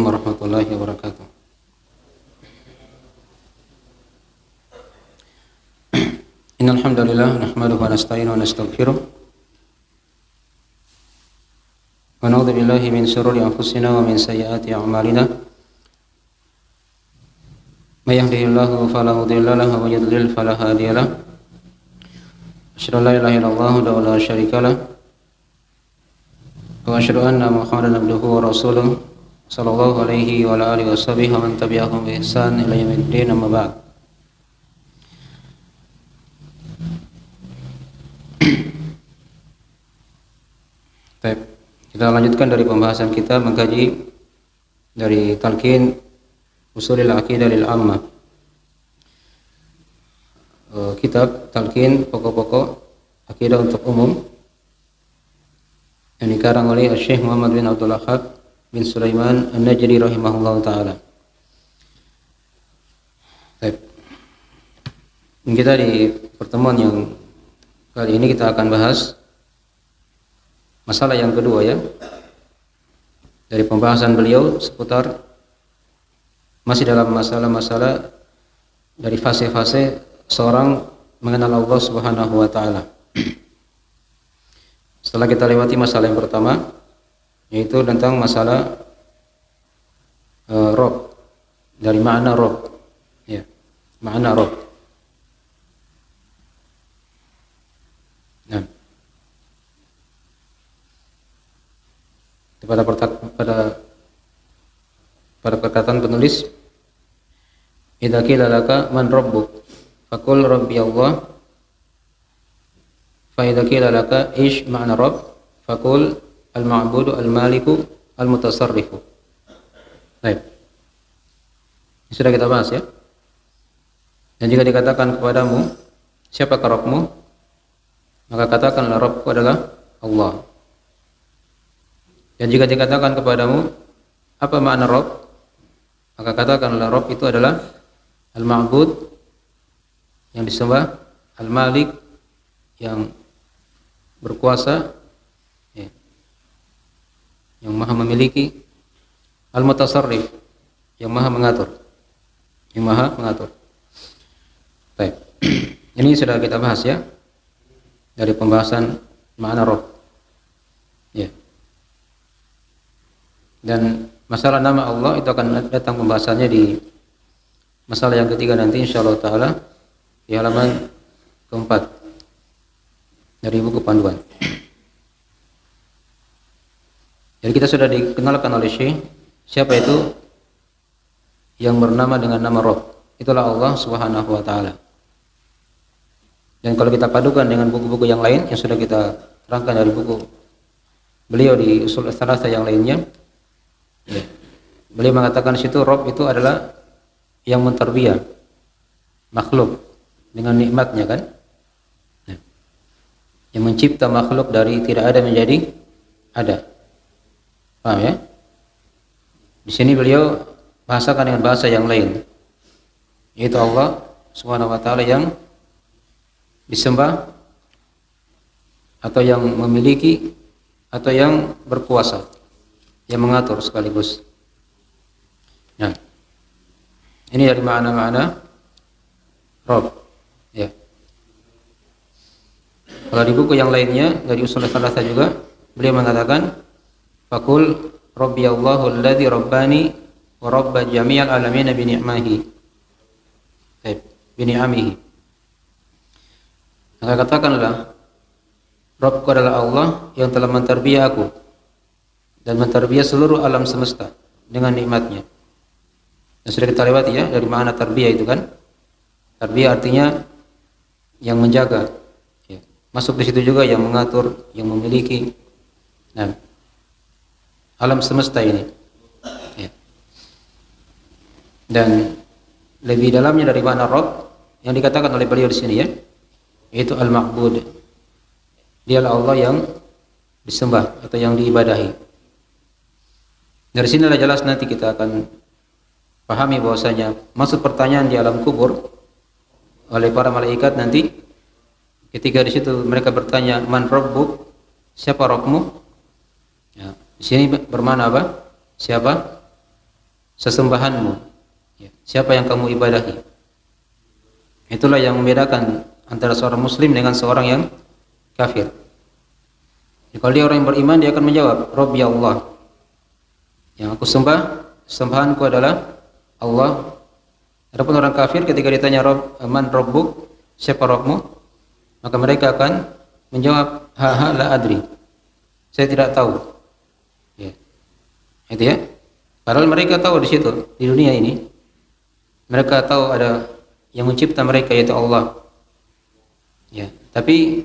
Assalamualaikum warahmatullahi wabarakatuh. Innal hamdalillah nahmaduhu wa nasta'inuhu wa nastaghfiruh wa na'udzu billahi min shururi anfusina wa min sayyiati a'malina. May yahdihillahu fala mudilla lahu wa may yudlil fala hadiya lahu. Asyhadu an la ilaha illallah wa la syarika lahu wa asyhadu anna Muhammadan abduhu wa rasuluh sallallahu alaihi wa ala alihi washabihi wa man tabi'ahum bi ihsan ila yaumiddin, amma ba'd. Baik, kita lanjutkan dari pembahasan kita mengkaji dari talqin usulil aqidah lil ammah. Kitab talqin pokok-pokok akidah untuk umum yang dikarang oleh Syekh Muhammad bin Abdul Wahhab bin Sulaiman An-Najdi rahimahullah taala. Baik. Kita di pertemuan yang kali ini kita akan bahas masalah yang kedua ya dari pembahasan beliau seputar masih dalam masalah-masalah dari fase-fase seorang mengenal Allah Subhanahu wa taala. Setelah kita lewati masalah yang pertama yaitu tentang masalah Rabb, dari makna Rabb ya, makna Rabb. Nah, pada perkataan penulis, idza qila laka man rabbuk faqul rabbi Allah, fa idza qila laka ish ma'na rabb faqul al-ma'budu al-maliku al-mutasarrifu. Baik, ini sudah kita bahas ya. Dan jika dikatakan kepadamu siapakah Rabbmu, maka katakanlah Rabbku adalah Allah. Dan jika dikatakan kepadamu apa makna Rabb, maka katakanlah Rabb itu adalah al-ma'bud yang disembah, al-malik yang berkuasa ya, yang maha memiliki, al-mutasarrif yang maha mengatur, Baik. Ini sudah kita bahas ya dari pembahasan makna Rabb ya. Dan masalah nama Allah itu akan datang pembahasannya di masalah yang ketiga nanti insyaallah taala di halaman keempat dari buku panduan. Jadi kita sudah dikenalkan oleh Syekh siapa itu yang bernama dengan nama Rabb. Itulah Allah Subhanahu wa taala. Dan kalau kita padukan dengan buku-buku yang lain yang sudah kita terangkan dari buku beliau di Ushul Tsalatsah yang lainnya, ya, beliau mengatakan situ Rabb itu adalah yang mentarbiyah makhluk dengan nikmatnya kan, ya, yang mencipta makhluk dari tidak ada menjadi ada. Paham ya? Di sini beliau bahasakan dengan bahasa yang lain, yaitu Allah Subhanahu wa taala yang disembah atau yang memiliki atau yang berkuasa, yang mengatur sekaligus. Nah, ini dari makna-makna Rabb ya. Kalau di buku yang lainnya dari Ushul Tsalatsah juga beliau mengatakan faqul rabbi Allahu alladzi rabbani wa rabba jami'al alamin bi ni'mahi. Baik, bi ni'amihi. Maka katakanlah Rabbku adalah Allah yang telah mentarbiyah aku dan mentarbiyah seluruh alam semesta dengan nikmatnya. Dan sudah kita lewati ya dari makna tarbiyah itu kan. Tarbiyah artinya yang menjaga. Ya. Masuk di situ juga yang mengatur, yang memiliki. Nah, alam semesta ini. Ya. Dan lebih dalamnya dari makna Rabb yang dikatakan oleh beliau di sini ya, yaitu al-ma'bud. Dialah Allah yang disembah atau yang diibadahi. Dari sinilah jelas nanti kita akan pahami bahwasanya maksud pertanyaan di alam kubur oleh para malaikat nanti ketika di situ mereka bertanya man rabbuk, siapa Rabbmu? Ya, di sini bermakna apa? Siapa? sesembahanmu. Ya, siapa yang kamu ibadahi. Itulah yang membedakan antara seorang muslim dengan seorang yang kafir. Ya, kalau dia orang yang beriman, dia akan menjawab, Rabbi Allah. Yang aku sembah, sembahanku adalah Allah. Adapun orang kafir ketika ditanya man rabbuk, siapa Rabbmu? Maka mereka akan menjawab la adri. Saya tidak tahu. Ya. Itu ya. Padahal mereka tahu di situ, di dunia ini. Mereka tahu ada yang mencipta mereka yaitu Allah. Ya, tapi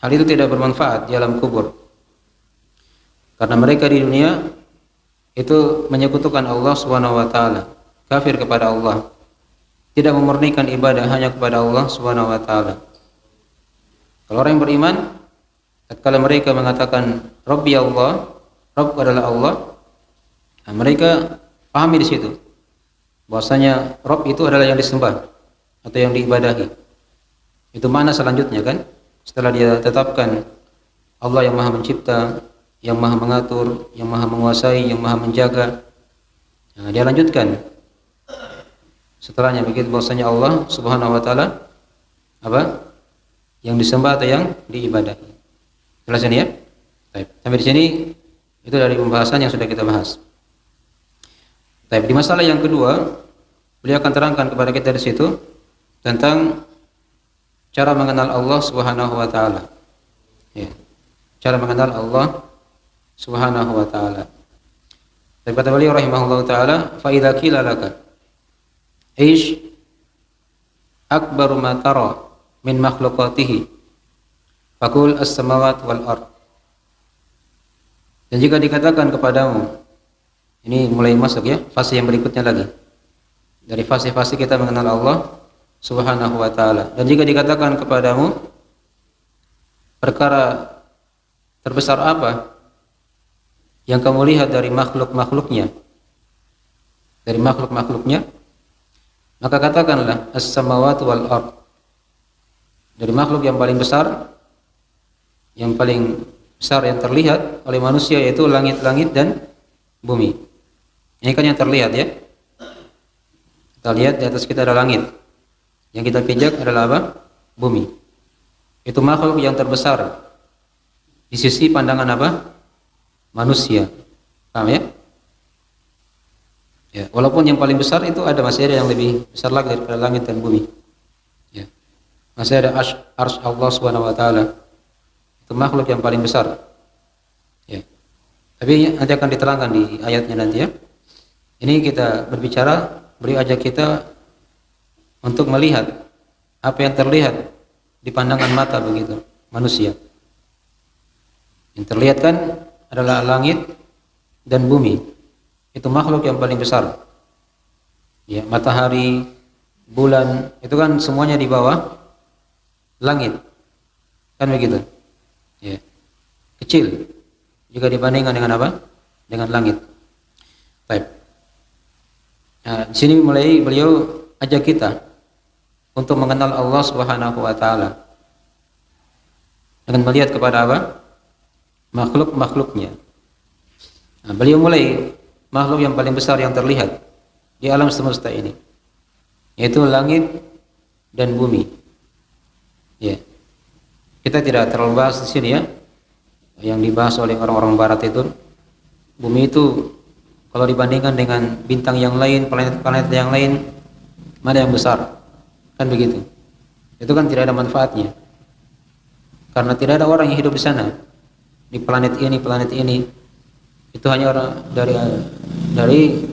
hal itu tidak bermanfaat di alam kubur. Karena mereka di dunia itu menyekutukan Allah Subhanahu wa taala, kafir kepada Allah. Tidak memurnikan ibadah hanya kepada Allah Subhanahu wa taala. Kalau orang yang beriman, tatkala mereka mengatakan Rabbi Allah, Rabb adalah Allah, nah, mereka pahami di situ bahwasanya Rabb itu adalah yang disembah atau yang diibadahi. Itu mana selanjutnya kan? Setelah dia tetapkan Allah yang Maha Mencipta, yang Maha Mengatur, yang Maha Menguasai, yang Maha Menjaga. Nah, dia lanjutkan setelahnya begitu bahwasanya Allah Subhanahu wa taala apa? Yang disembah atau yang diibadahi. Jelas ini ya? Baik. Sampai di sini itu dari pembahasan yang sudah kita bahas. Baik, di masalah yang kedua, beliau akan terangkan kepada kita di situ tentang cara mengenal Allah Subhanahu wa taala. Ya. Cara mengenal Allah Subhanahu wa taala. Dan kata beliau rahimahullahu taala, fa idza qila laka ish akbaru ma tara min makhluqatihi faqul as-samawati wal ard. Dan jika dikatakan kepadamu, ini mulai masuk ya fase yang berikutnya lagi dari fase-fase kita mengenal Allah Subhanahu wa taala. Dan jika dikatakan kepadamu perkara terbesar apa yang kamu lihat dari makhluk-makhluknya, maka katakanlah as-samawati wal ard. Dari makhluk yang paling besar yang terlihat oleh manusia yaitu langit-langit dan bumi. Ini kan yang terlihat ya. Kita lihat di atas kita ada langit. Yang kita pijak adalah apa? Bumi. Itu makhluk yang terbesar di sisi pandangan apa? Manusia. Paham ya? Ya, walaupun yang paling besar itu masih ada yang lebih besar lagi daripada langit dan bumi. Ya. Masih ada arsy Allah Subhanahu wa taala. Itu makhluk yang paling besar. Ya. Tapi nanti akan diterangkan di ayatnya nanti ya. Ini kita berbicara, beliau ajak kita untuk melihat apa yang terlihat di pandangan mata begitu manusia. Yang terlihat kan adalah langit dan bumi. Itu makhluk yang paling besar. Ya, matahari, bulan, itu kan semuanya di bawah langit. Kan begitu. Ya. Kecil jika dibandingkan dengan apa? Dengan langit. Baik. Nah, di sini mulai beliau ajak kita untuk mengenal Allah Subhanahu wa taala dengan melihat kepada apa? Makhluk-makhluknya. Nah, beliau mulai makhluk yang paling besar yang terlihat di alam semesta ini, yaitu langit dan bumi. Ya. Kita tidak terlalu bahas di sini ya. Yang dibahas oleh orang-orang barat itu, bumi itu kalau dibandingkan dengan bintang yang lain, planet-planet yang lain, mana yang besar? Kan begitu. Itu kan tidak ada manfaatnya. Karena tidak ada orang yang hidup di sana. Di planet ini. Itu hanya orang dari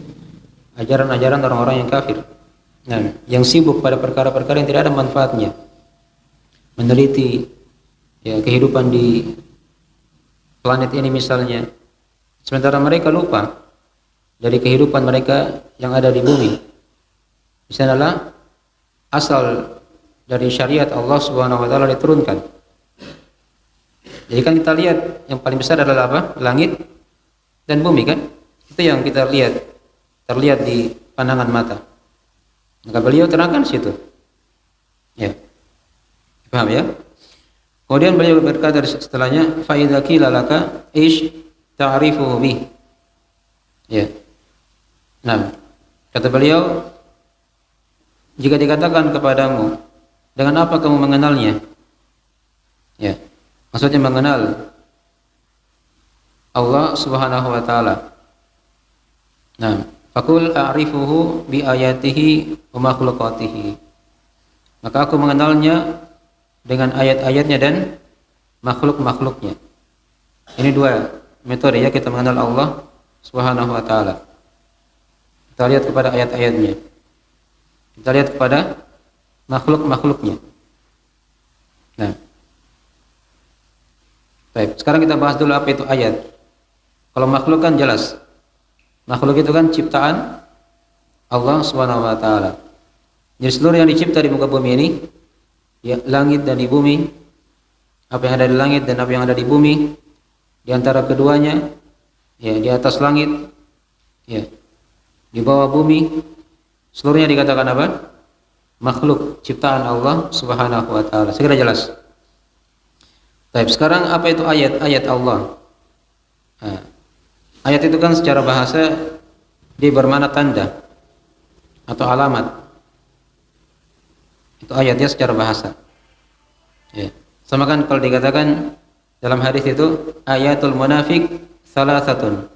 ajaran-ajaran orang-orang yang kafir. Nah, yang sibuk pada perkara-perkara yang tidak ada manfaatnya. Meneliti ya kehidupan di planet ini misalnya. Sementara mereka lupa dari kehidupan mereka yang ada di bumi. Di sana adalah asal dari syariat Allah Subhanahu wa taala diturunkan. Jadi kan kita lihat yang paling besar adalah apa? Langit dan bumi kan? Itu yang kita lihat, terlihat di pandangan mata. Maka beliau terangkan situ. Ya. Paham ya? Kemudian beliau berkata setelahnya, fa idza qila laka ish ta'rifuhu bih. Ya. Nah, kata beliau, jika dikatakan kepadamu, dengan apa kamu mengenalnya? Ya, maksudnya mengenal Allah Subhanahu wa taala. Nah, faqul a'rifuhu bi ayatihi wa makhluqatihi. Maka aku mengenalnya dengan ayat-ayatnya dan makhluk-makhluknya. Ini dua metode ya kita mengenal Allah Subhanahu wa taala. Kita lihat kepada ayat-ayatnya. Kita lihat kepada makhluk-makhluknya. Nah, baik, sekarang kita bahas dulu apa itu ayat. Kalau makhluk kan jelas. Makhluk itu kan ciptaan Allah Subhanahu wa taala. Jadi seluruh yang dicipta di muka bumi ini, ya, langit dan di bumi, apa yang ada di langit dan apa yang ada di bumi, di antara keduanya, ya, di atas langit, ya, di bawah bumi, seluruhnya dikatakan apa? Makhluk ciptaan Allah Subhanahu wa taala. Segera jelas. Baik, sekarang apa itu ayat? Ayat Allah. Nah, ayat itu kan secara bahasa dia bermakna tanda atau alamat. Itu ayatnya secara bahasa. Ya. Sama kan kalau dikatakan dalam hadis itu ayatul munafik salasatun.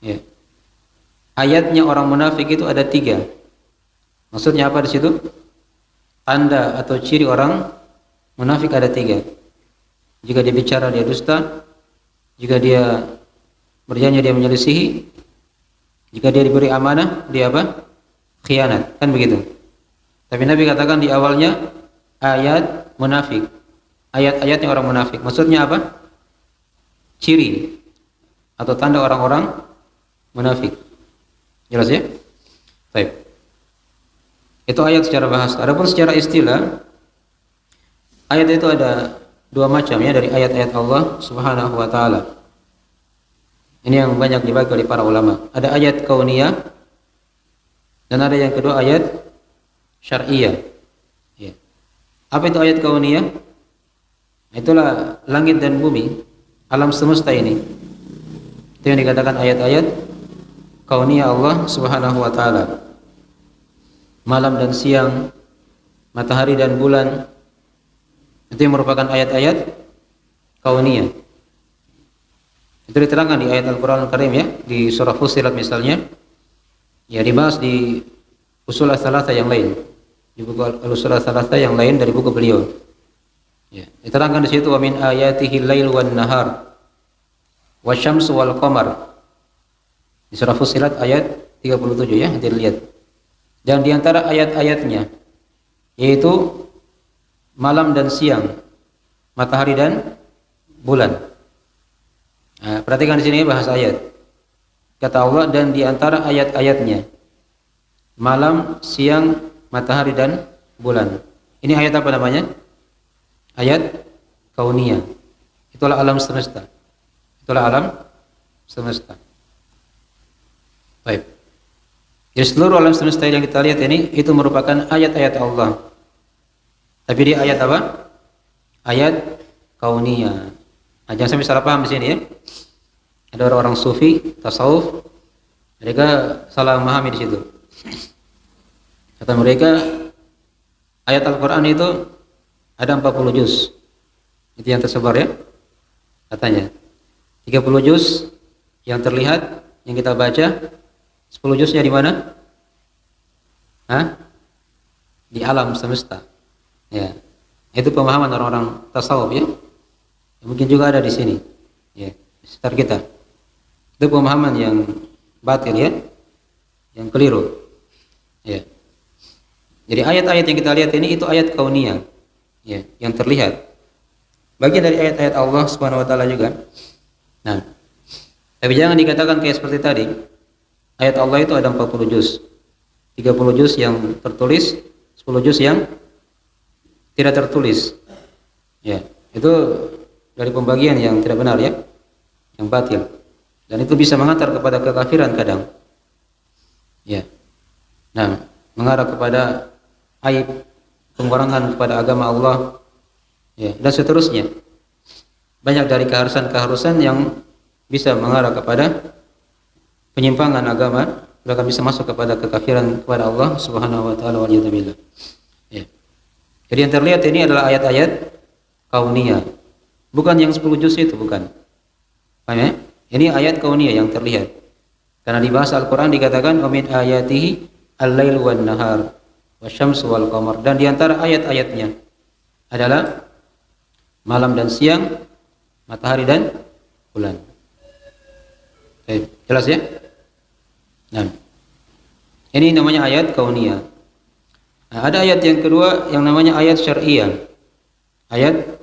Ya. Ayatnya orang munafik itu ada 3. Maksudnya apa di situ? Tanda atau ciri orang munafik ada 3. Jika dia bicara dia dusta, jika dia berjanji dia menyelisihi, jika dia diberi amanah dia apa? Khianat, kan begitu. Tapi Nabi katakan di awalnya ayat munafik, ayat-ayatnya orang munafik. Maksudnya apa? Ciri atau tanda orang-orang munafik. Jelas ya? Baik. Itu ayat secara bahasa. Adapun secara istilah, ayat itu ada 2 macam ya dari ayat-ayat Allah Subhanahu wa taala. Ini yang banyak dibagi oleh para ulama. Ada ayat kauniyah dan ada yang kedua ayat syar'iyah. Ya. Apa itu ayat kauniyah? Itulah langit dan bumi, alam semesta ini. Itu yang dikatakan ayat-ayat kauniyah Allah Subhanahu wa taala. Malam dan siang, matahari dan bulan, itu yang merupakan ayat-ayat kauniyah. Itu diterangkan di ayat Al-Quran Al-Karim ya, di surah Fussilat misalnya. Ya, dibahas di usul ats-tsalatsah yang lain, di buku usul ats-tsalatsah yang lain dari buku beliau. Ya, diterangkan di situ wa min ayatihi al-lail wan nahar wasyamsu wal qamar. Di surah Fussilat ayat 37 ya, nanti lihat. Dan di antara ayat-ayatnya yaitu malam dan siang, matahari dan bulan. Nah, perhatikan di sini bahasa ayat. Kata Allah dan di antara ayat-ayatnya malam, siang, matahari dan bulan. Ini ayat apa namanya? Ayat kauniyah. Itulah alam semesta. Itulah alam semesta. Baik. Jadi seluruh alam semesta yang kita lihat ini itu merupakan ayat-ayat Allah. Tapi dia ayat apa? Ayat kauniyah. Nah, jangan sampai salah paham di sini ya. Ada orang-orang sufi, tasawuf, mereka salah memahami di situ. Kata mereka ayat Al-Qur'an itu ada 40 juz. Itu yang tersebar ya. Katanya 30 juz yang terlihat yang kita baca, 10 juznya di mana? Hah? Di alam semesta. Ya. Itu pemahaman orang-orang tasawuf ya. Mungkin juga ada di sini. Ya, di sekitar kita. Itu pemahaman yang batil ya. Yang keliru. Ya. Jadi ayat-ayat yang kita lihat ini itu ayat kauniyah. Ya, yang terlihat. Bagian dari ayat-ayat Allah Subhanahu wa taala juga. Nah, tapi jangan dikatakan kayak seperti tadi. Ayat Allah itu ada 40 juz. 30 juz yang tertulis, 10 juz yang tidak tertulis. Ya, itu dari pembagian yang tidak benar ya, yang batil. Dan itu bisa mengantar kepada kekafiran kadang. Ya. Nah, mengarah kepada aib, pengurangan kepada agama Allah, ya, dan seterusnya. Banyak dari keharusan-keharusan yang bisa mengarah kepada penyimpangan agama bahkan bisa masuk kepada kekafiran kepada Allah Subhanahu wa taala waliyadzubillah. Ya. Jadi yang terlihat ini adalah ayat-ayat kauniyah. Bukan yang 10 juz itu, bukan. Paham ya? Ini ayat kauniyah yang terlihat. Karena di bahasa Al-Qur'an dikatakan wa min ayatihi al-lail wan nahar wasyamsu wal qamar, dan di antara ayat-ayatnya adalah malam dan siang, matahari dan bulan. Oke, jelas ya? Nah, ini namanya ayat kauniyah. Nah, ada ayat yang kedua yang namanya ayat syar'iyah. Ayat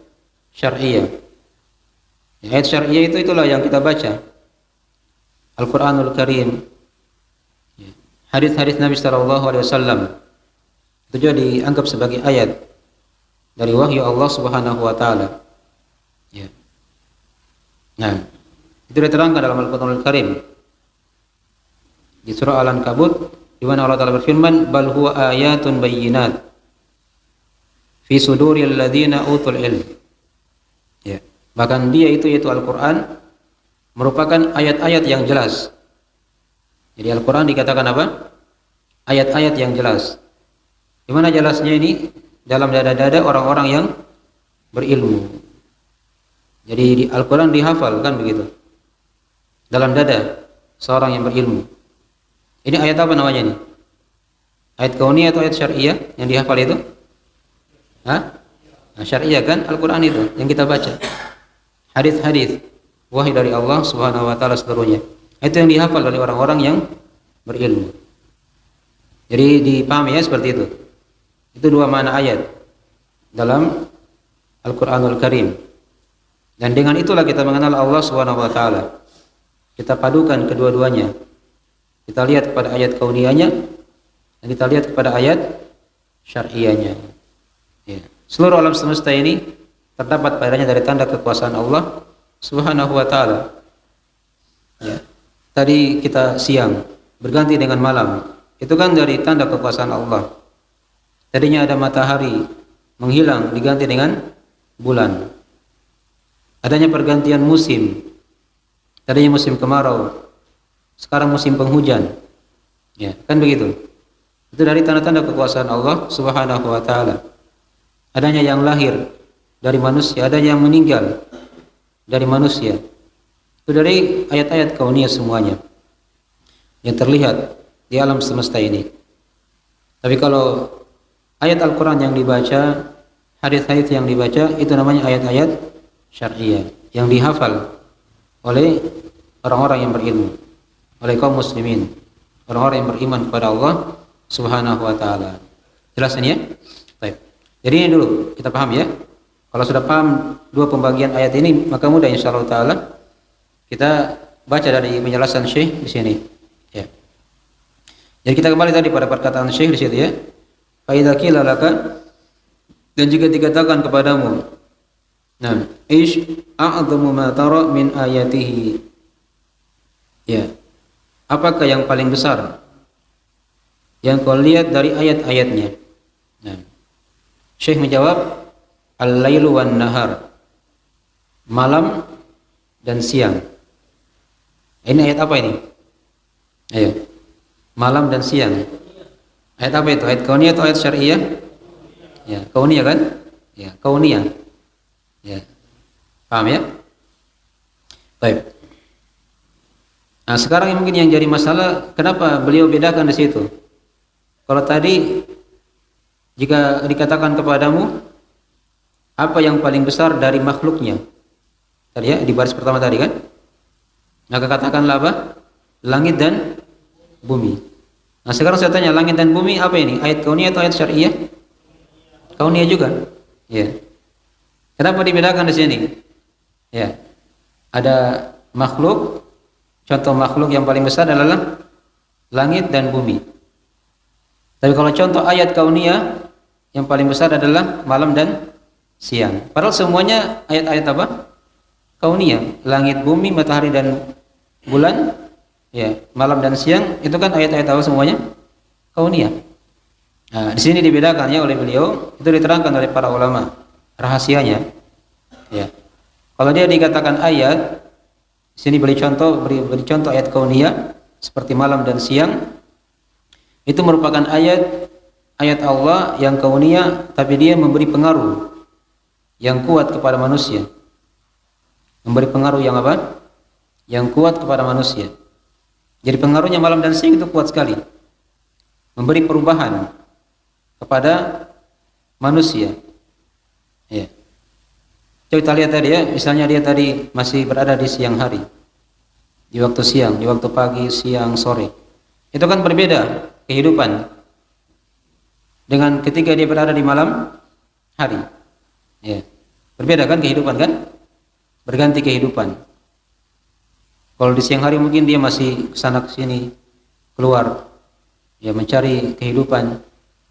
syar'iyah. Ayat syar'iyah itulah yang kita baca. Al-Qur'anul Karim. Hadis-hadis Nabi sallallahu alaihi wasallam itu juga dianggap sebagai ayat dari wahyu Allah Subhanahu wa taala. Ya. Nah, itu diterangkan dalam Al-Qur'anul Karim. Di surah Al-Ankabut di mana Allah Taala berfirman, "Bal huwa ayatun bayyinat fi suduril ladzina utul ilm." Ya, bahkan dia itu yaitu Al-Qur'an merupakan ayat-ayat yang jelas. Jadi Al-Qur'an dikatakan apa? Ayat-ayat yang jelas. Di mana jelasnya ini? Dalam dada-dada orang-orang yang berilmu. Jadi di Al-Qur'an dihafal kan begitu. Dalam dada seorang yang berilmu. Ini ayat apa namanya ini? Ayat kauniyah atau ayat syar'iyah yang dihafal itu? Hah? Nah, syar'iyah kan Al-Qur'an itu yang kita baca. Hadis-hadis wahyu dari Allah Subhanahu wa taala seluruhnya. Itu yang dihafal oleh orang-orang yang berilmu. Jadi dipahami ya seperti itu. Itu dua makna ayat dalam Al-Qur'anul Karim. Dan dengan itulah kita mengenal Allah Subhanahu wa taala. Kita padukan kedua-duanya. Kita lihat kepada ayat kauniyahnya dan kita lihat kepada ayat syar'iyahnya. Ya. Seluruh alam semesta ini terdapat padanya dari tanda kekuasaan Allah Subhanahu wa taala. Ya. Tadi kita siang berganti dengan malam. Itu kan dari tanda kekuasaan Allah. Tadinya ada matahari menghilang diganti dengan bulan. Adanya pergantian musim. Tadinya musim kemarau, sekarang musim penghujan. Ya, kan begitu. Itu dari tanda-tanda kekuasaan Allah Subhanahu wa taala. Adanya yang lahir dari manusia, ada yang meninggal dari manusia. Itu dari ayat-ayat kauniyah semuanya yang terlihat di alam semesta ini. Tapi kalau ayat Al-Qur'an yang dibaca, hadis-hadis yang dibaca, itu namanya ayat-ayat syar'iyah yang dihafal oleh orang-orang yang berilmu, oleh kaum muslimin, orang-orang yang beriman kepada Allah Subhanahu wa taala. Jelas ini ya? Baik. Jadi ini dulu kita paham ya. Kalau sudah paham dua pembagian ayat ini, maka mudah insyaallah taala kita baca dari penjelasan Syekh di sini. Ya. Jadi kita kembali tadi pada perkataan Syekh di situ ya. Fa idza qila laka, dan jika dikatakan kepadamu, nah, ish a'dhamu ma tara min ayatihi. Ya. Apakah yang paling besar yang kau lihat dari ayat-ayatnya? Nah, Syekh menjawab, al-lailu wan nahar, malam dan siang. Ini ayat apa ini? Ayo. Malam dan siang. Ayat apa itu? Ayat kauniyah atau ayat syar'iyah? Ya, kauniyah kan? Ya, kauniyah. Ya. Paham ya? Baik. Nah, sekarang mungkin yang jadi masalah, kenapa beliau bedakan di situ? Kalau tadi jika dikatakan kepadamu apa yang paling besar dari makhluknya, tadi ya di baris pertama tadi kan, maka katakanlah apa? Langit dan bumi. Nah, sekarang saya tanya, langit dan bumi apa ini? Ayat kauniyah atau ayat syar'iyah? Kauniyah juga. Ya. Kenapa dibedakan di sini? Ya. Ada makhluk. Contoh makhluk yang paling besar adalah langit dan bumi. Tapi kalau contoh ayat kauniyah, yang paling besar adalah malam dan siang. Padahal semuanya ayat-ayat apa? Kauniyah. Langit, bumi, matahari dan bulan, ya, malam dan siang, itu kan ayat-ayat apa semuanya? Kauniyah. Nah, di sini dibedakannya oleh beliau, itu diterangkan oleh para ulama rahasianya. Ya. Kalau dia dikatakan ayat, di sini beri contoh ayat kauniyah, seperti malam dan siang, itu merupakan ayat Allah yang kauniyah, tapi dia memberi pengaruh yang kuat kepada manusia. Memberi pengaruh yang apa? Yang kuat kepada manusia. Jadi pengaruhnya malam dan siang itu kuat sekali. Memberi perubahan kepada manusia. Ya. Coba kita lihat tadi ya, misalnya dia tadi masih berada di siang hari. Di waktu siang, di waktu pagi, siang, sore. Itu kan berbeda kehidupan dengan ketika dia berada di malam hari. Ya. Berbeda kan kehidupan kan? Berganti kehidupan. Kalau di siang hari mungkin dia masih kesana kesini, keluar, ya mencari kehidupan.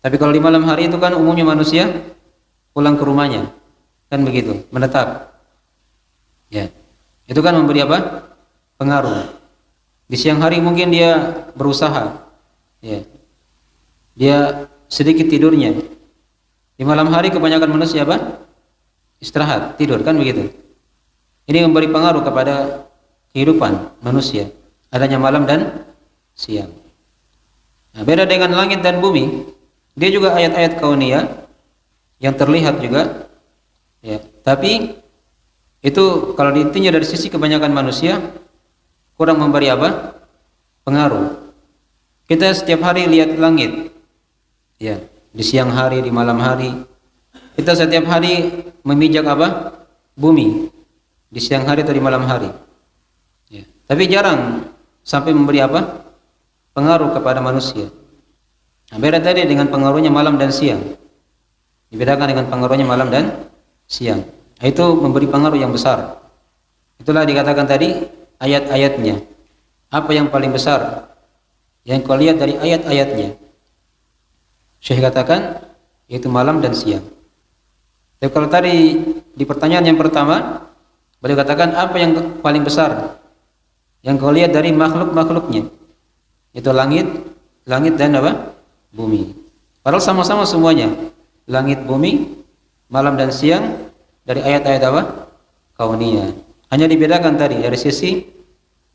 Tapi kalau di malam hari itu kan umumnya manusia pulang ke rumahnya, kan begitu, menetap. Ya, itu kan memberi apa? Pengaruh. Di siang hari mungkin dia berusaha, ya, dia sedikit tidurnya. Di malam hari kebanyakan manusia apa? Istirahat, tidur, kan begitu. Ini memberi pengaruh kepada kehidupan manusia, adanya malam dan siang. Nah, beda dengan langit dan bumi, dia juga ayat-ayat kauniyah yang terlihat juga, ya. Tapi itu kalau ditinjau dari sisi kebanyakan manusia kurang memberi apa? Pengaruh. Kita setiap hari lihat langit, ya, di siang hari, di malam hari. Kita setiap hari memijak apa? Bumi, di siang hari atau di malam hari. Ya. Tapi jarang sampai memberi apa? Pengaruh kepada manusia. Nah, beda tadi dengan pengaruhnya malam dan siang. Dibedakan dengan pengaruhnya malam dan siang. Nah, itu memberi pengaruh yang besar. Itulah dikatakan tadi ayat-ayatnya. Apa yang paling besar yang kau lihat dari ayat-ayatnya? Syekh katakan yaitu malam dan siang. Tapi kalau tadi di pertanyaan yang pertama, beliau katakan apa yang paling besar yang kau lihat dari makhluk-makhluknya? Itu langit dan apa? Bumi. Padahal sama-sama semuanya, langit, bumi, malam dan siang, dari ayat-ayat apa? Kauniyah. Hanya dibedakan tadi dari sisi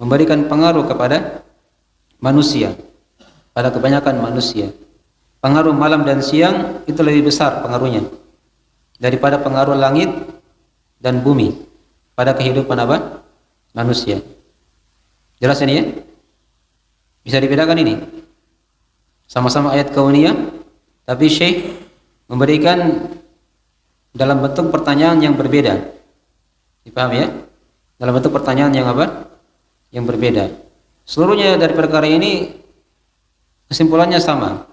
memberikan pengaruh kepada manusia, pada kebanyakan manusia. Pengaruh malam dan siang itu lebih besar pengaruhnya daripada pengaruh langit dan bumi pada kehidupan apa? Manusia. Jelas ini ya? Bisa dibedakan ini? Sama-sama ayat kauniyah, tapi Syekh memberikan dalam bentuk pertanyaan yang berbeda. Dipahami ya? Dalam bentuk pertanyaan yang apa? Yang berbeda. Seluruhnya dari perkara ini kesimpulannya sama.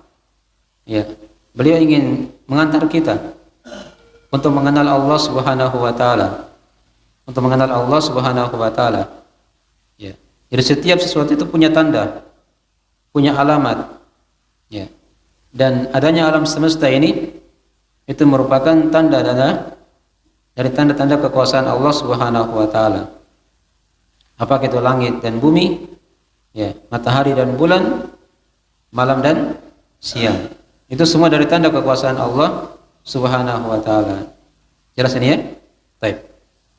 Ya, beliau ingin mengantar kita untuk mengenal Allah Subhanahu wa taala. Untuk mengenal Allah Subhanahu wa taala. Ya. Jadi setiap sesuatu itu punya tanda, punya alamat. Ya. Dan adanya alam semesta ini itu merupakan tanda-tanda dari tanda-tanda kekuasaan Allah Subhanahu wa taala. Apakah itu langit dan bumi, ya, matahari dan bulan, malam dan siang. Itu semua dari tanda kekuasaan Allah Subhanahu wa taala. Jelas ini ya? Baik.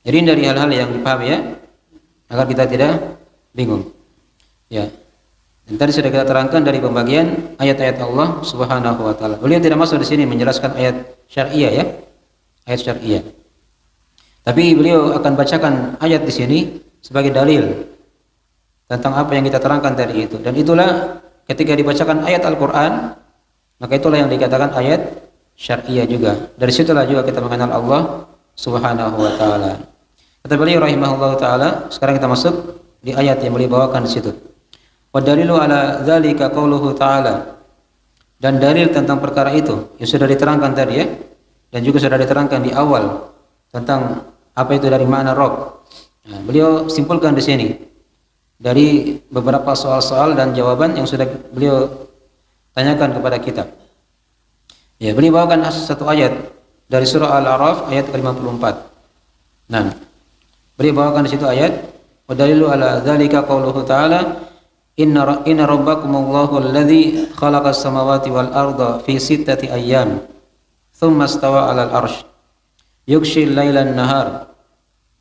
Jadi dari hal-hal yang dipahami ya, agar kita tidak bingung. Ya. Dan tadi sudah kita terangkan dari pembagian ayat-ayat Allah Subhanahu wa taala. Beliau tidak masuk di sini menjelaskan ayat syariah ya. Ayat syariah. Tapi beliau akan bacakan ayat di sini sebagai dalil tentang apa yang kita terangkan tadi itu. Dan itulah ketika dibacakan ayat Al-Qur'an, maka itulah yang dikatakan ayat syariah juga. Dari situlah juga kita mengenal Allah Subhanahu wa taala. Kata beliau rahimahullahu taala, sekarang kita masuk di ayat yang beliau bawakan di situ. Wa dalilu ala dzalika qauluhu ta'ala. Dan dalil tentang perkara itu yang sudah diterangkan tadi ya, dan juga sudah diterangkan di awal tentang apa itu dari makna Rabb. Nah, beliau simpulkan di sini dari beberapa soal-soal dan jawaban yang sudah beliau tanyakan kepada kita. Ya, beliau bawakan satu ayat dari surah Al-A'raf ayat ke-54. Nah, beliau bawakan di situ ayat wa dalilu ala dzalika qauluhu ta'ala inna rabbakumullahu alladzi khalaqas samawati wal arda fi sittati ayyam thumma istawa 'alal arsy yughshil laila an-nahar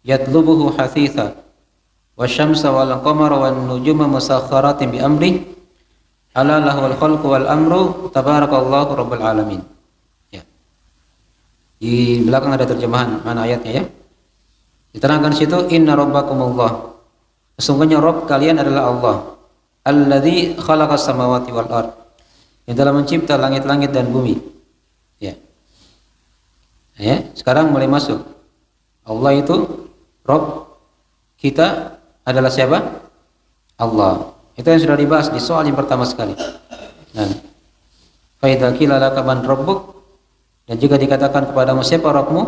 yatlubuhu hathitha wasyamsa wal qamara wan nujuma musakhkharatin bi amri ala lahul khalqu wal amru tabarakallahu rabbul alamin. Ya. Di belakang ada terjemahan mana ayatnya ya. Diterangkan situ inna rabbakumullah. Sesungguhnya Rabb kalian adalah Allah. Alladzi khalaqas samawati wal ard. Yang telah mencipta langit-langit dan bumi. Ya. Ya, sekarang mulai masuk. Allah itu Rabb, kita adalah siapa? Allah. Itu yang sudah dibahas di soal yang pertama sekali. Nah, fa idza qila laka man rabbuk, dan jika dikatakan kepadamu siapa Rabbmu,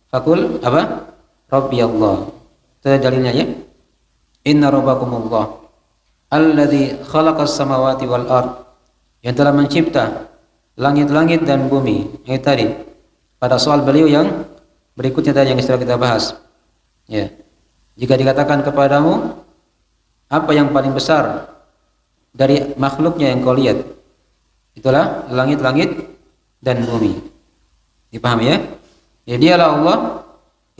fakul apa? Rabbi Allah. Itu dalilnya ya. Inna rabbakumullah alladzi khalaqas samawati wal ard, yang telah mencipta langit-langit dan bumi. Ini tadi pada soal beliau yang berikutnya tadi yang sudah kita bahas. Ya. Jika dikatakan kepadamu apa yang paling besar dari makhluknya yang kau lihat, itulah langit-langit dan bumi. Dipahami ya? Ya, dialah Allah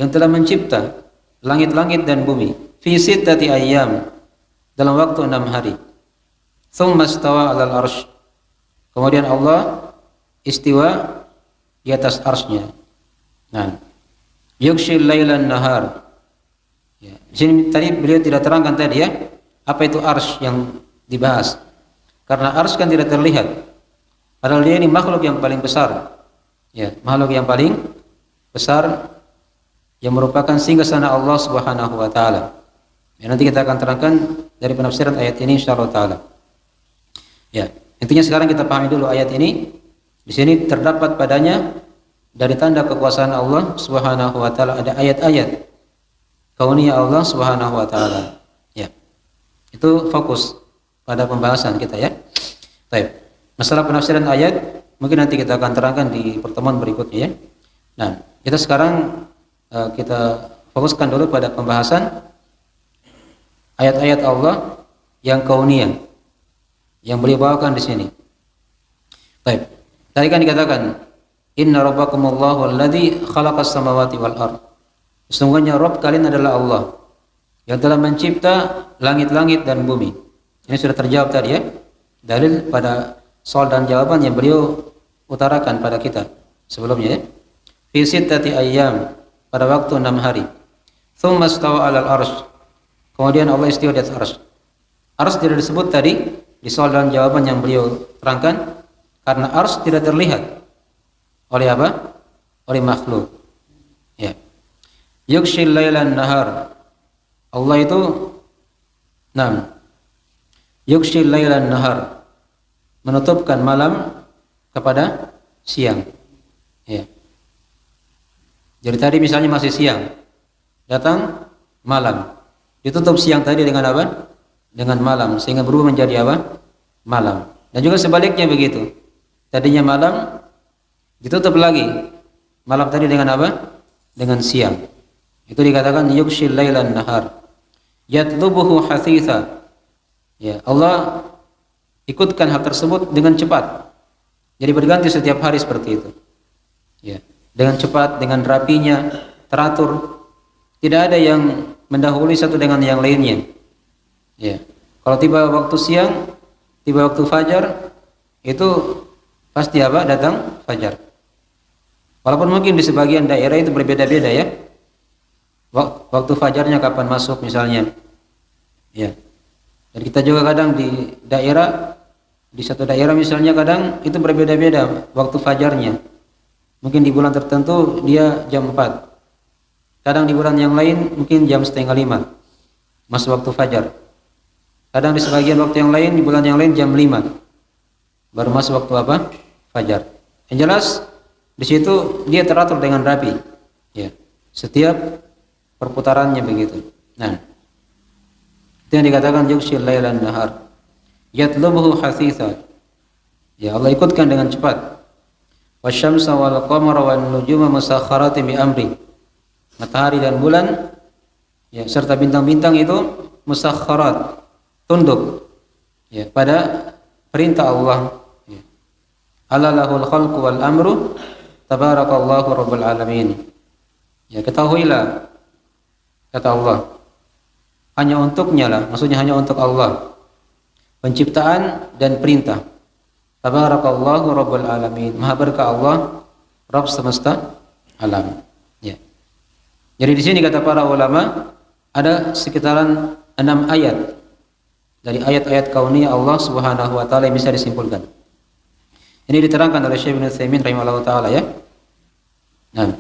yang telah mencipta langit-langit dan bumi fi sittati ayyam, dalam waktu 6 hari. Tsumma istawa 'alal arsy, kemudian Allah istiwa di atas arsy-Nya. Nah, yughshil lailan nahar. Ya, di sini tadi beliau tidak terangkan tadi ya, apa itu arsy yang dibahas. Karena arsy kan tidak terlihat. Padahal dia ini makhluk yang paling besar. Ya, makhluk yang paling besar yang merupakan singgasana Allah Subhanahu wa taala. Ya, nanti kita akan terangkan dari penafsiran ayat ini insyaallah taala. Ya, intinya sekarang kita pahami dulu ayat ini. Di sini terdapat padanya dari tanda kekuasaan Allah Subhanahu wa taala ada ayat-ayat kauniyah Allah Subhanahu wa taala. Ya. Itu fokus pada pembahasan kita ya. Baik. Masalah penafsiran ayat mungkin nanti kita akan terangkan di pertemuan berikutnya ya. Nah, kita sekarang kita fokuskan dulu pada pembahasan ayat-ayat Allah yang kauniyah yang beliau bawakan di sini. Baik. Tadi kan dikatakan inna rabbakumullahu alladzi khalaqas samawati wal ard. Sesungguhnya Rabb kalian adalah Allah yang telah mencipta langit-langit dan bumi. Ini sudah terjawab tadi ya. Dalil pada soal dan jawaban yang beliau utarakan pada kita sebelumnya ya. Fi sittati ayyam, pada waktu 6 hari. Tsumma istawa 'alal arsy. Kemudian Allah istiwa di atas arsy. Arsy tidak disebut tadi di soal dan jawaban yang beliau terangkan karena arsy tidak terlihat oleh apa? Oleh makhluk. Ya. Yughshil lailan nahar. Allah itu yughshil lailan nahar, menutupkan malam kepada siang. Ya. Jadi tadi misalnya masih siang, datang malam, ditutup siang tadi dengan apa? Dengan malam, sehingga berubah menjadi apa? Malam. Dan juga sebaliknya begitu. Tadinya malam, ditutup lagi. Malam tadi dengan apa? Dengan siang. Itu dikatakan yughshil lailan nahar. Yatlubuhu hasitha. Ya, Allah ikutkan hal tersebut dengan cepat. Jadi berganti setiap hari seperti itu. Ya. Dengan cepat, dengan rapinya, teratur. Tidak ada yang mendahului satu dengan yang lainnya. Ya. Kalau tiba waktu siang, tiba waktu fajar, itu pasti apa? Datang fajar. Walaupun mungkin di sebagian daerah itu berbeda-beda ya. Waktu fajarnya kapan masuk misalnya. Ya. Dan kita juga kadang di daerah, di satu daerah misalnya kadang itu berbeda-beda waktu fajarnya. Mungkin di bulan tertentu dia jam 4. Kadang di bulan yang lain mungkin jam 4:30 masuk waktu fajar. Kadang di sebagian waktu yang lain, di bulan yang lain jam 5 baru masuk waktu apa? Fajar. Yang jelas di situ dia teratur dengan rapi. Ya. Setiap perputarannya begitu. Nah, itu yang dikatakan yughshil lailan nahar. Yatlubuhu hasitha. Ya, Allah ikutkan dengan cepat. Wasyamsa wal qamara wan nujuma musakhkharatin bi amri. Matahari dan bulan ya serta bintang-bintang itu musakhkharat, tunduk ya pada perintah Allah. Ya. Ala lahul khalqu wal amru tabarakallahu rabbul alamin. Ya, ketahuilah kata Allah, hanya untuknya lah, maksudnya hanya untuk Allah. Penciptaan dan perintah. Tabarakallahu rabbul alamin. Maha berkah Allah, Rabb semesta alam. Ya. Jadi di sini kata para ulama ada sekitaran 6 ayat dari ayat-ayat kauniyah Allah Subhanahu wa taala yang bisa disimpulkan. Ini diterangkan oleh Syekh Ibnu Utsaimin rahimahullahu taala ya. Nah,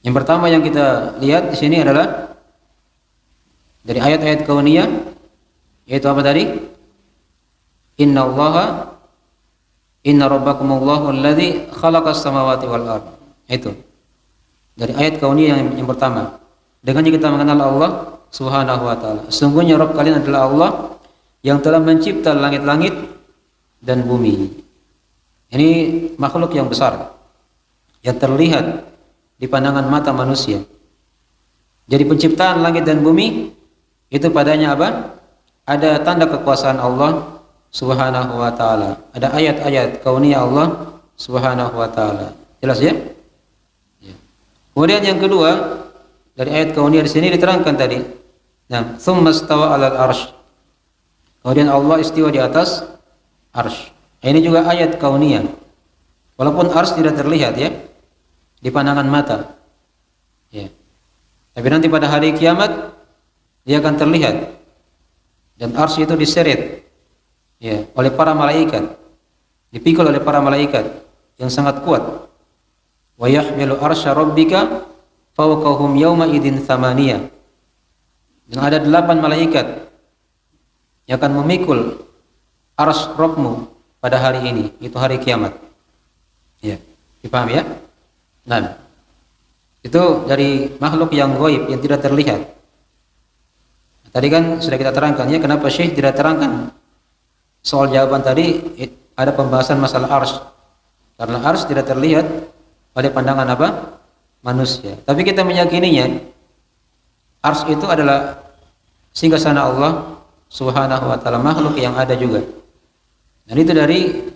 yang pertama yang kita lihat di sini adalah dari ayat-ayat kauniyah, yaitu apa tadi? Inna rabbakumullahu alladzi khalaqas samawati wal ard. Itu. Dari ayat kauniyah yang pertama. Dengannya kita mengenal Allah Subhanahu wa taala. Sungguhnya Rabb kalian adalah Allah yang telah mencipta langit-langit dan bumi. Ini makhluk yang besar yang terlihat di pandangan mata manusia. Jadi penciptaan langit dan bumi itu padanya apa? Ada tanda kekuasaan Allah Subhanahu wa taala. Ada ayat-ayat kauniyah Allah Subhanahu wa taala. Jelas ya? Ya. Kemudian yang kedua, dari ayat kauniyah di sini diterangkan tadi. Nah, tsumma stawa 'alal arsy. Kemudian Allah istiwa di atas arsy. Ini juga ayat kauniyah. Walaupun arsy tidak terlihat ya di pandangan mata. Ya. Tapi nanti pada hari kiamat dia akan terlihat. Dan arsy itu diseret ya oleh para malaikat. Dipikul oleh para malaikat yang sangat kuat. Wa yahmilu arsya rabbika fawqahum yawma idzin tsamaniyah. Dan ada 8 malaikat yang akan memikul arsy Rabbmu pada hari ini, itu hari kiamat. Ya, dipahami ya? Nah, itu dari makhluk yang gaib yang tidak terlihat. Tadi kan sudah kita terangkan ya, kenapa Syekh tidak terangkan soal jawaban tadi ada pembahasan masalah arsy. Karena arsy tidak terlihat oleh pandangan apa? Manusia. Tapi kita meyakininya arsy itu adalah singgasana Allah Subhanahu wa taala, makhluk yang ada juga. Dan itu dari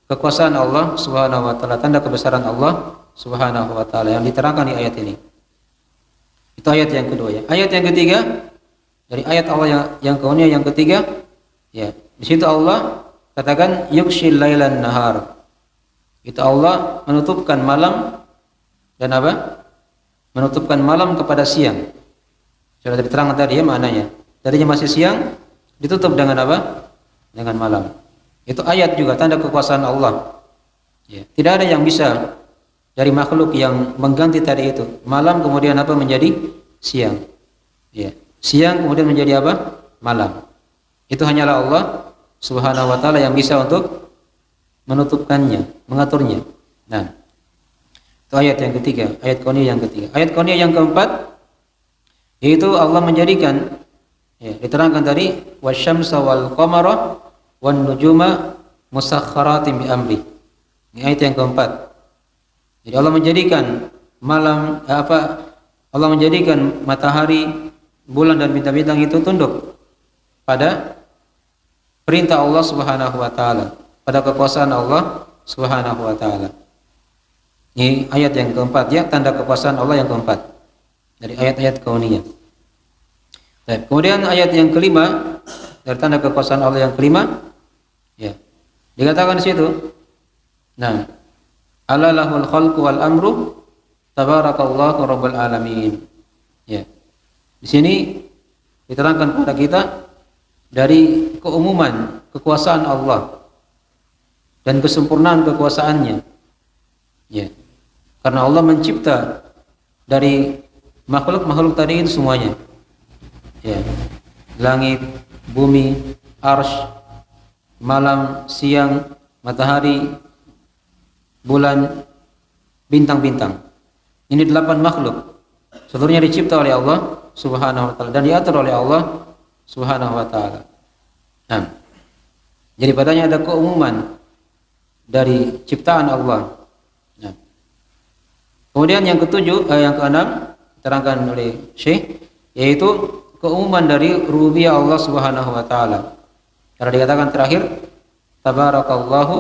kekuasaan Allah Subhanahu wa taala, tanda kebesaran Allah Subhanahu wa taala yang diterangkan di ayat ini. Itu ayat yang kedua ya. Ayat yang ketiga dari ayat Allah yang kauniyah yang ketiga ya. Di situ Allah katakan yughshil lailan nahar. Itu Allah menutupkan malam dan apa? Menutupkan malam kepada siang. Sudah diterangkan tadi ya maknanya. Tadinya masih siang ditutup dengan apa? Dengan malam. Itu ayat juga tanda kekuasaan Allah. Ya. Tidak ada yang bisa dari makhluk yang mengganti tadi itu. Malam kemudian apa menjadi siang. Ya. Siang kemudian menjadi apa? Malam. Itu hanyalah Allah Subhanahu wa taala yang bisa untuk menutupkannya, mengaturnya. Nah, itu ayat yang ketiga, ayat kauniyah yang ketiga. Ayat kauniyah yang keempat yaitu Allah menjadikan ya, diterangkan tadi wasyamsa wal qamara wan nujuma musakhkharatin bi amri. Ini ayat yang keempat. Jadi Allah menjadikan malam Allah menjadikan matahari, bulan dan bintang-bintang itu tunduk pada perintah Allah Subhanahu wa taala, pada kekuasaan Allah Subhanahu wa taala. Ini ayat yang keempat ya, tanda kekuasaan Allah yang keempat dari ayat-ayat kauniyah. Baik, kemudian ayat yang kelima dari tanda kekuasaan Allah yang kelima ya. Dikatakan di situ. Nah, ala lahul khalqu wal amru tabarakallahu rabbul alamin. Ya. Di sini diterangkan kepada kita dari keumuman kekuasaan Allah dan kesempurnaan kekuasaannya. Ya. Karena Allah mencipta dari makhluk-makhluk tadi itu semuanya. Ya. Langit, bumi, arsy, malam, siang, matahari, bulan, bintang-bintang. Ini 8 makhluk. Seluruhnya dicipta oleh Allah Subhanahu wa taala dan diatur oleh Allah Subhanahu wa taala. Nah, jadi padanya ada keumuman dari ciptaan Allah. Nah. Kemudian yang ketujuh, yang keenam diterangkan oleh Syekh yaitu keumuman dari rububiyah Allah Subhanahu wa taala. Karena dikatakan terakhir tabarakallahu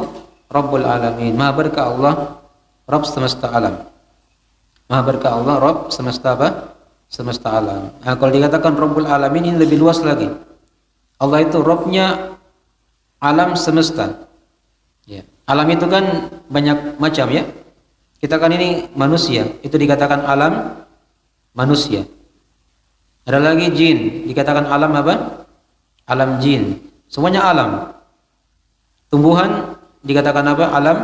rabbul alamin. Maha berkah Allah Rabb semesta alam. Maha berkah Allah Rabb semesta apa? semesta alam. Nah, kalau dikatakan Rabbul Alamin ini lebih luas lagi. Allah itu Rabbnya alam semesta. Ya. Alam itu kan banyak macam ya. Kita kan ini manusia, itu dikatakan alam manusia. Ada lagi jin, dikatakan alam apa? Alam jin. Semuanya alam. Tumbuhan dikatakan apa? Alam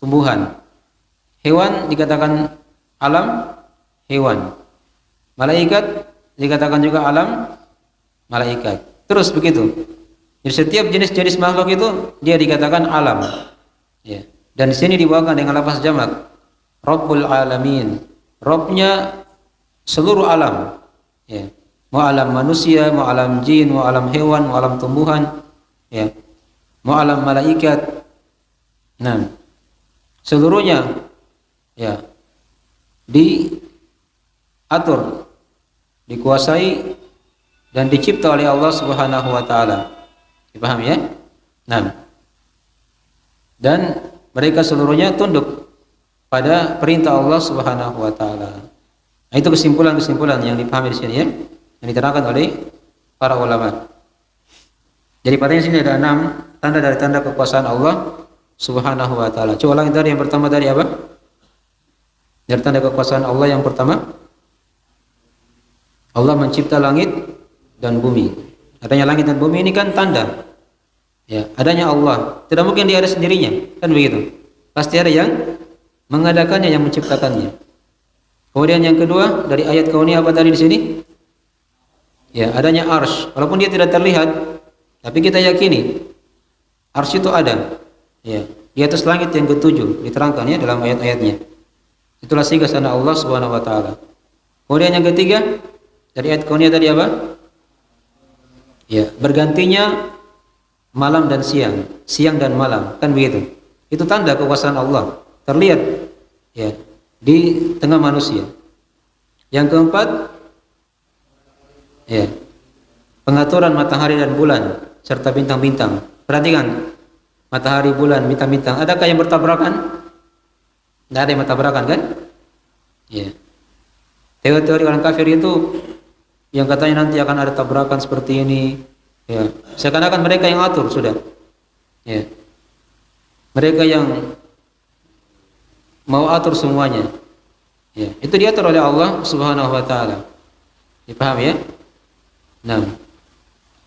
tumbuhan. Hewan dikatakan alam hewan. Malaikat dikatakan juga alam malaikat. Terus begitu. Jadi setiap jenis-jenis makhluk itu dia dikatakan alam. Ya. Dan di sini dibawakan dengan lafaz jamak. Rabbul Alamin. Rabbnya seluruh alam. Ya. Mau alam manusia, mau alam jin, mau alam hewan, mau alam tumbuhan, ya. Mau alam malaikat. Nah, seluruhnya ya diatur, dikuasai dan dicipta oleh Allah Subhanahu wa taala. Dipahami ya? Nah. Dan mereka seluruhnya tunduk pada perintah Allah Subhanahu wa taala. Nah, itu kesimpulan-kesimpulan yang dipahami di sini ya, yang diterangkan oleh para ulama. Jadi pada sini ada 6 tanda dari tanda kekuasaan Allah Subhanahu wa taala. Coba ulangi tadi yang pertama tadi apa? Dari tanda kekuasaan Allah yang pertama, Allah mencipta langit dan bumi. Adanya langit dan bumi ini kan tanda. Ya, adanya Allah. Tidak mungkin dia ada sendirinya, kan begitu. Pasti ada yang mengadakannya, yang menciptakannya. Kemudian yang kedua dari ayat kauniyah apa tadi di sini? Ya, adanya arsy. Walaupun dia tidak terlihat, tapi kita yakini arsy itu ada. Ya, di atas langit yang ketujuh diterangkan ya dalam ayat-ayatnya. Itulah singgasana Allah Subhanahu wa taala. Kemudian yang ketiga dari ayat kauniyah tadi apa? Ya, bergantinya malam dan siang, siang dan malam, kan begitu. Itu tanda kekuasaan Allah. Terlihat ya di tengah manusia. Yang keempat ya, pengaturan matahari dan bulan serta bintang-bintang. Perhatikan, matahari, bulan, bintang-bintang. Adakah yang bertabrakan? Tidak ada yang bertabrakan kan? Ya. Teori-teori orang kafir itu yang katanya nanti akan ada tabrakan seperti ini. Ya, seakan-akan mereka yang atur sudah. Ya. Mereka yang mau atur semuanya. Ya, itu diatur oleh Allah Subhanahu wa taala. Dipahami ya? Nah.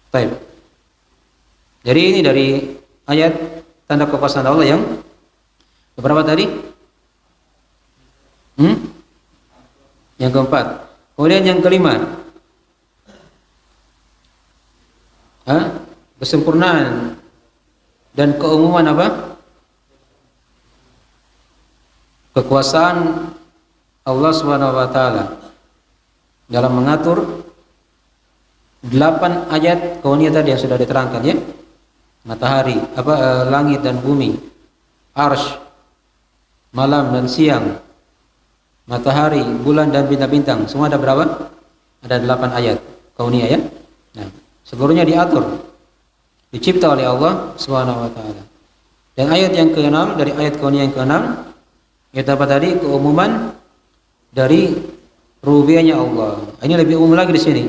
Baik. Jadi ini dari ayat tanda kekuasaan Allah yang berapa tadi? Yang keempat. Kemudian yang kelima. Kesempurnaan dan keumuman apa? Kekuasaan Allah Subhanahu wa taala dalam mengatur 8 ayat kauniyah tadi yang sudah diterangkan ya. Matahari, langit dan bumi, arsy, malam dan siang, matahari, bulan dan bintang-bintang. Semua ada berapa? Ada 8 ayat kauniyah ya. Nah, seluruhnya diatur, dicipta oleh Allah Subhanahu wa taala. Dan ayat yang ke-6 dari ayat kauniyah yang ke-6 itu apa tadi? Keumuman dari rububiyahnya Allah. Ini lebih umum lagi di sini.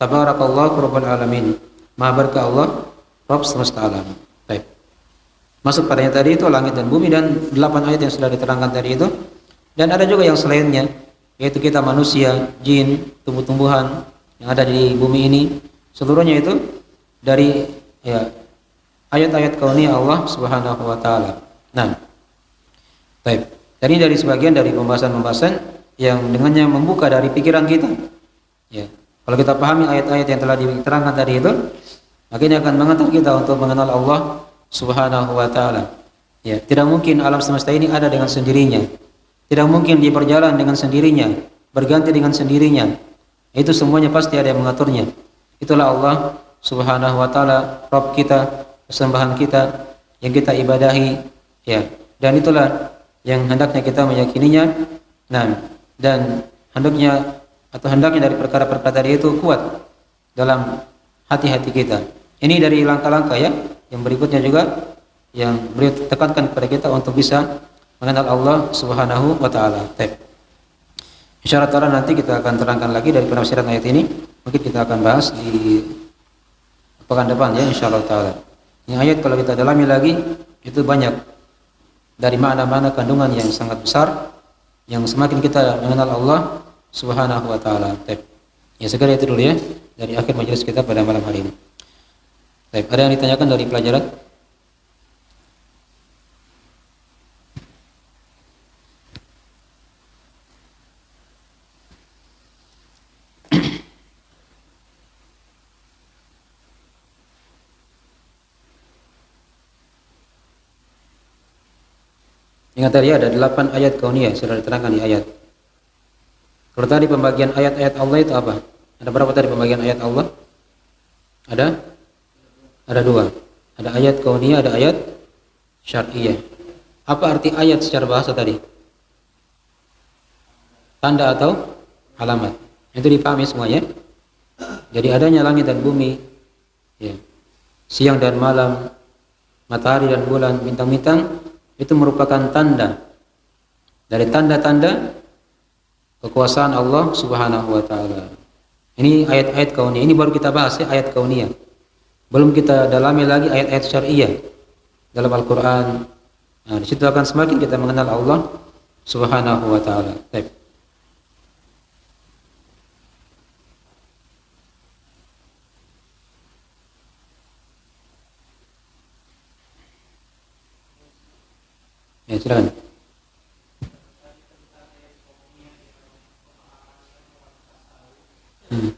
Tabarakallahu rabbul alamin. Maha berkah Allah Rabb semesta alam. Baik. Masuk padanya tadi itu langit dan bumi dan 8 ayat yang sudah diterangkan tadi itu. Dan ada juga yang selainnya, yaitu kita manusia, jin, tumbuh-tumbuhan yang ada di bumi ini. Seluruhnya itu dari ya ayat-ayat kauniyah Allah Subhanahu wa taala. Nah. Baik. Jadi dari sebagian dari pembahasan-pembahasan yang dengannya membuka dari pikiran kita. Ya. Kalau kita pahami ayat-ayat yang telah diterangkan tadi itu, maka ini akan mengantar kita untuk mengenal Allah Subhanahu wa taala. Ya, tidak mungkin alam semesta ini ada dengan sendirinya. Tidak mungkin dia berjalan dengan sendirinya, berganti dengan sendirinya. Itu semuanya pasti ada yang mengaturnya. Itulah Allah Subhanahu wa taala, Rabb kita, kesembahan kita yang kita ibadahi, ya. Dan itulah yang hendaknya kita meyakininya. Nah, dan hendaknya dari perkara-perkara tadi itu kuat dalam hati-hati kita. Ini dari langkah-langkah ya. Yang berikutnya juga yang beliau tekankan kepada kita untuk bisa mengenal Allah Subhanahu wa taala. Insyaallah taala nanti kita akan terangkan lagi dari penafsiran ayat ini. Mungkin kita akan bahas di pekan depan ya insyaallah taala. Ini ayat kalau kita dalami lagi itu banyak dari mana-mana kandungan yang sangat besar yang semakin kita mengenal Allah Subhanahu wa taala. Ya segera itu dulu ya dari akhir majelis kita pada malam hari ini. Baik, ada yang ditanyakan dari pelajaran? Ingat tadi ada 8 ayat kauniyah sudah diterangkan di ayat. Kalau tadi pembagian ayat-ayat Allah itu apa? Ada berapa tadi pembagian ayat Allah? Ada? Ada 2. Ada ayat kauniyah, ada ayat syar'iyah. Apa arti ayat secara bahasa tadi? Tanda atau alamat. Itu dipahami semuanya. Jadi adanya langit dan bumi, ya, siang dan malam, matahari dan bulan, bintang-bintang, itu merupakan tanda dari tanda-tanda kekuasaan Allah Subhanahu wa taala. Ini ayat-ayat kauniyah. Ini baru kita bahas ya, ayat kauniyah. Belum kita dalami lagi ayat-ayat syar'iyah dalam Al-Qur'an. Nah, di situ akan semakin kita mengenal Allah Subhanahu wa taala. Baik. Ya, silakan. Hmm.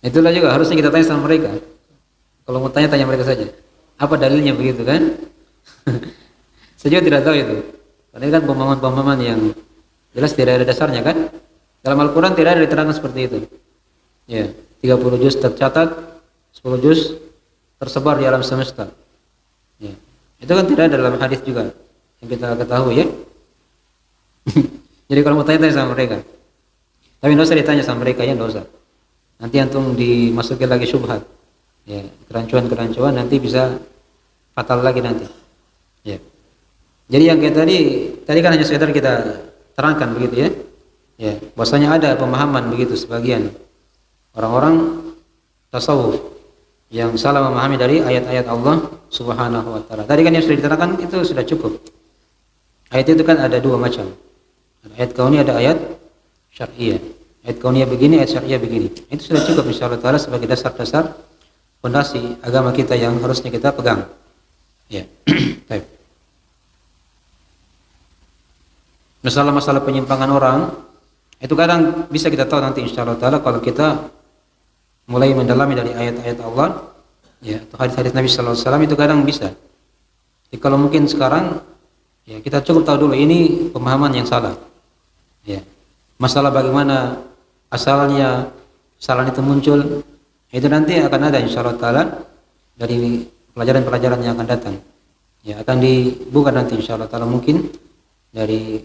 Itulah juga harusnya kita tanya sama mereka. Kalau mau tanya, tanya mereka saja. Apa dalilnya begitu kan? Saya juga tidak tahu itu. Karena ini kan pemahaman-pemahaman yang jelas tidak ada dasarnya kan? Dalam Al-Quran tidak ada diterangkan seperti itu. Ya, 30 juz tercatat, 10 juz tersebar di alam semesta. Ya. Itu kan tidak ada dalam hadis juga yang kita ketahui ya. Jadi kalau mau tanya sama mereka. Tapi tidak usah ditanya sama mereka ya, tidak usah. Nanti antum dimasukin lagi syubhat. Ya, kerancuan-kerancuan nanti bisa fatal lagi nanti. Ya. Jadi yang kayak tadi kan hanya sekedar kita terangkan begitu ya. Ya, bahwasanya ada pemahaman begitu sebagian orang-orang tasawuf yang salah memahami dari ayat-ayat Allah Subhanahu wa taala. Tadi kan yang sudah diterangkan itu sudah cukup. Ayat itu kan ada 2 macam. Ada ayat kauniyah, ada ayat syar'iyah. Ayat kauniyah begini, ayat syar'iyah begini. Itu sudah cukup insyaallah taala sebagai dasar-dasar fondasi agama kita yang harusnya kita pegang. Ya. Baik. Masalah-masalah penyimpangan orang itu kadang bisa kita tahu nanti insyaallah taala kalau kita mulai mendalami dari ayat-ayat Allah ya atau hadis-hadis Nabi sallallahu alaihi wasallam, itu kadang bisa. Jadi kalau mungkin sekarang ya kita cukup tahu dulu ini pemahaman yang salah. Ya. Masalah bagaimana asalnya kesalahan itu muncul, itu nanti akan ada insyaallah taala dari pelajaran-pelajaran yang akan datang. Ya, akan dibuka nanti insyaallah taala mungkin dari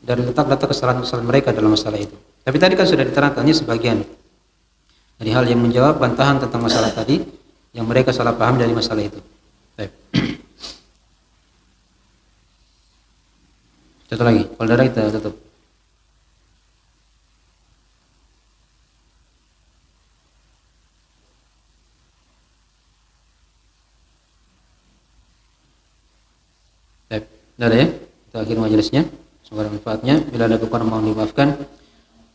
letak-letak kesalahan-kesalahan mereka dalam masalah itu. Tapi tadi kan sudah diterangkannya sebagian dari hal yang menjawab bantahan tentang masalah tadi yang mereka salah paham dari masalah itu. Baik. Satu lagi, kalau darah kita tutup. Baik, sudah ada ya? Kita akhiri majelisnya. Semoga manfaatnya. Bila ada kekurangan mohon dimaafkan.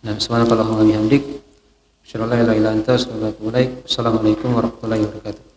Dan subhanakallahumma wa bihamdik, asyhadu an la ilaha illa anta, astaghfiruka wa atubu ilaik. Assalamualaikum warahmatullahi wabarakatuh.